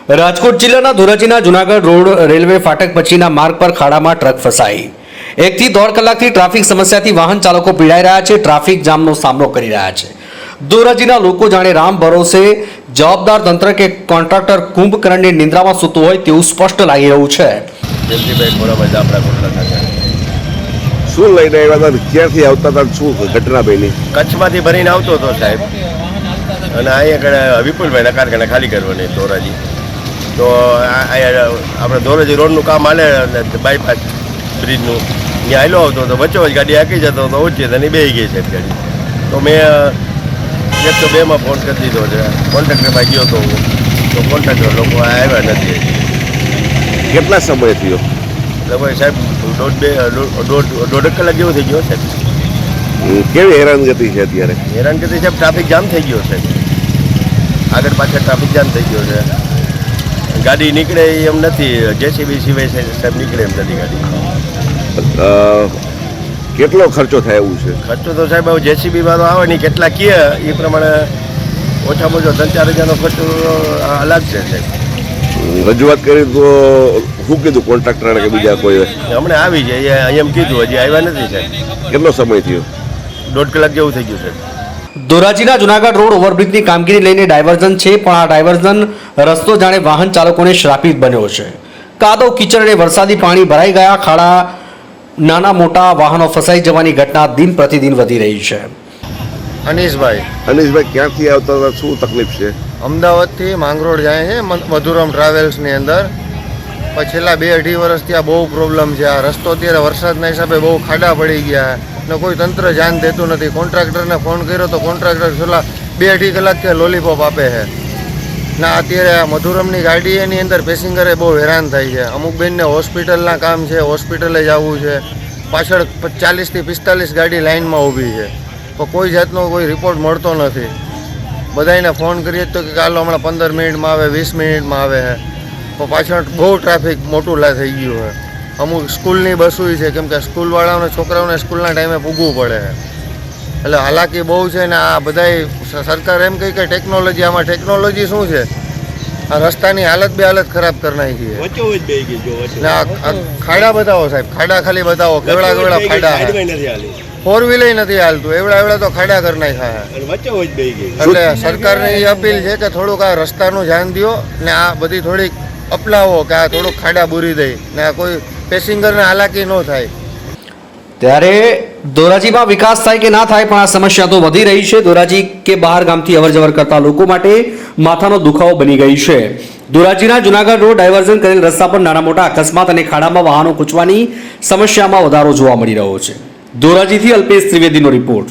રાજકોટ જિલ્લાના ધોરાજીના Junagadh road railway ફાટક પછીના માર્ગ પર ખાડામાં ટ્રક ફસાઈ 1 થી 1.5 કલાકથી ટ્રાફિક સમસ્યાથી વાહન ચાલકો પીડાઈ રહ્યા છે, ટ્રાફિક જામનો સામનો કરી રહ્યા છે। ધોરાજીના લોકો જાણે રામ ભરોસે જવાબદાર તંત્ર કે કોન્ટ્રાક્ટર કુંભકર્ણની નિંદ્રામાં સૂતું હોય તેવું સ્પષ્ટ લાગી રહ્યું છે। જયંતિભાઈ ખોરાભાઈ આપણા કોન્ટ્રાક્ટર શું લઈને આવ્યા હતા, ક્યાંથી આવતા હતા, શું ઘટના બની? કચ્છમાંથી ભરીને આવતો હતો સાહેબ, અને અહીંયા વિપુલભાઈના કારખાને ખાલી કરવાની ધોરાજી, તો આપણે ધોરાજી રોડનું કામ હાલે બાયપાસ બ્રિજનું, ત્યાં હાલો આવતો હતો, વચ્ચે વચ્ચે ગાડી આંકી જતો હતો, ઓછી અને બેસી ગઈ સાહેબ ગાડી। તો મેં 102માં ફોન કરી દીધો છે, કોન્ટ્રાક્ટરમાં ગયો હતો હું, તો કોન્ટ્રાક્ટર લોકો આવ્યા નથી। કેટલા સમય થયો? લગભગ સાહેબ દોઢ કલાક જેવું થઈ ગયો સાહેબ। કેવી હેરાનગતિ છે અત્યારે? હેરાનગતિ સાહેબ, ટ્રાફિક જામ થઈ ગયો છે, આગળ પાછળ ટ્રાફિક જામ થઈ ગયો છે, ગાડી નીકળે એમ નથી, જેસીબી સિવાય સાહેબ નીકળે એમ નથી ગાડી। કેટલો ખર્ચો થાય એવું છે? ખર્ચો તો સાહેબ હવે જેસીબી વાળો આવે નહીં, કેટલા કહે એ પ્રમાણે ઓછામાં ઓછો 3-4 હજારનો ખર્ચો અલગ છે સાહેબ। રજૂઆત કરી તો શું કીધું કોન્ટ્રાક્ટરને કે બીજા કોઈ? હમણાં આવી જાય એમ કીધું, હજી આવ્યા નથી સાહેબ। કેટલો સમય થયો? 1.5 કલાક જેવું થઈ ગયું સાહેબ। ધોરાજીના જુનાગઢ રોડ ઓવરબ્રિજની કામગીરી લઈને ડાયવર્ઝન છે, પણ આ ડાયવર્ઝન રસ્તો જાણે વાહન ચાલકોને શ્રાપિત બન્યો છે। કાદવ કીચડ અને વરસાદી પાણી ભરાઈ ગયા, ખાડા નાના મોટા વાહનો ફસાઈ જવાની ઘટના દિન પ્રતિદિન વધી રહી છે। અનીશભાઈ ક્યાંથી આવતા હતા, શું તકલીફ છે? અમદાવાદથી માંગરોળ જાય છે મધુરમ ટ્રાવેલ્સની અંદર, પણ છેલ્લા 2-2.5 વર્ષથી આ બહુ પ્રોબ્લેમ છે। આ રસ્તો અત્યારે વરસાદના હિસાબે બહુ ખાડા પડી ગયા ને કોઈ તંત્ર ધ્યાન દેતું નથી। કોન્ટ્રાક્ટરને ફોન કર્યો તો કોન્ટ્રાક્ટર છેલ્લા 2-2.5 કલાકથી લોલીપોપ આપે છે ને અત્યારે આ મધુરમની ગાડી એની અંદર પેસેન્જરે બહુ હેરાન થાય છે। અમુક બેનને હોસ્પિટલના કામ છે, હોસ્પિટલે જવું છે, પાછળ 40 થી 45 ગાડી લાઇનમાં ઊભી છે, તો કોઈ જાતનો કોઈ રિપોર્ટ મળતો નથી। બધાને ફોન કરીએ તો કે કાલો હમણાં 15 મિનિટમાં આવે, 20 મિનિટમાં આવે છે, તો પાછળ બહુ ટ્રાફિક મોટું થઈ ગયું છે। અમુક સ્કૂલની બસો છે, કેમ કે સ્કૂલવાળાઓને છોકરાઓને સ્કૂલના ટાઈમે પૂગવું પડે છે, એટલે હાલાકી બહુ છે ને આ બધાય સરકાર એમ કહી કે ટેકનોલોજી, આમાં ટેકનોલોજી શું છે? આ રસ્તાની હાલત હાલત ખરાબ કરી નાખી છે ને આ ખાડા બતાવો સાહેબ, ખાડા ખાલી બતાવો, કેવડા ખાડા, 4 વ્હીલ નથી હાલતું, એવડા તો ખાડા કરી નાખ્યા છે। એટલે સરકારને એ અપીલ છે કે થોડુંક આ રસ્તાનું ધ્યાન દો ને આ બધી થોડીક અપનાવો કે આ થોડુંક ખાડા બૂરી દઈ ને આ કોઈ પેસેન્જરને હાલાકી ન થાય। ત્યારે ધોરાજીમાં વિકાસ થાય કે ના થાય, પણ આ સમસ્યા તો વધી રહી છે। ધોરાજી કે બહાર ગામથી અવરજવર કરતા લોકો માટે માથાનો દુખાવો બની ગઈ છે। ધોરાજીના જુનાગઢ રોડ ડાયવર્ઝન કરેલ રસ્તા પર નાના મોટા અકસ્માત અને ખાડામાં વાહનો કૂચવાની સમસ્યામાં વધારો જોવા મળી રહ્યો છે। ધોરાજીથી અલ્પેશ ત્રિવેદીનો રિપોર્ટ।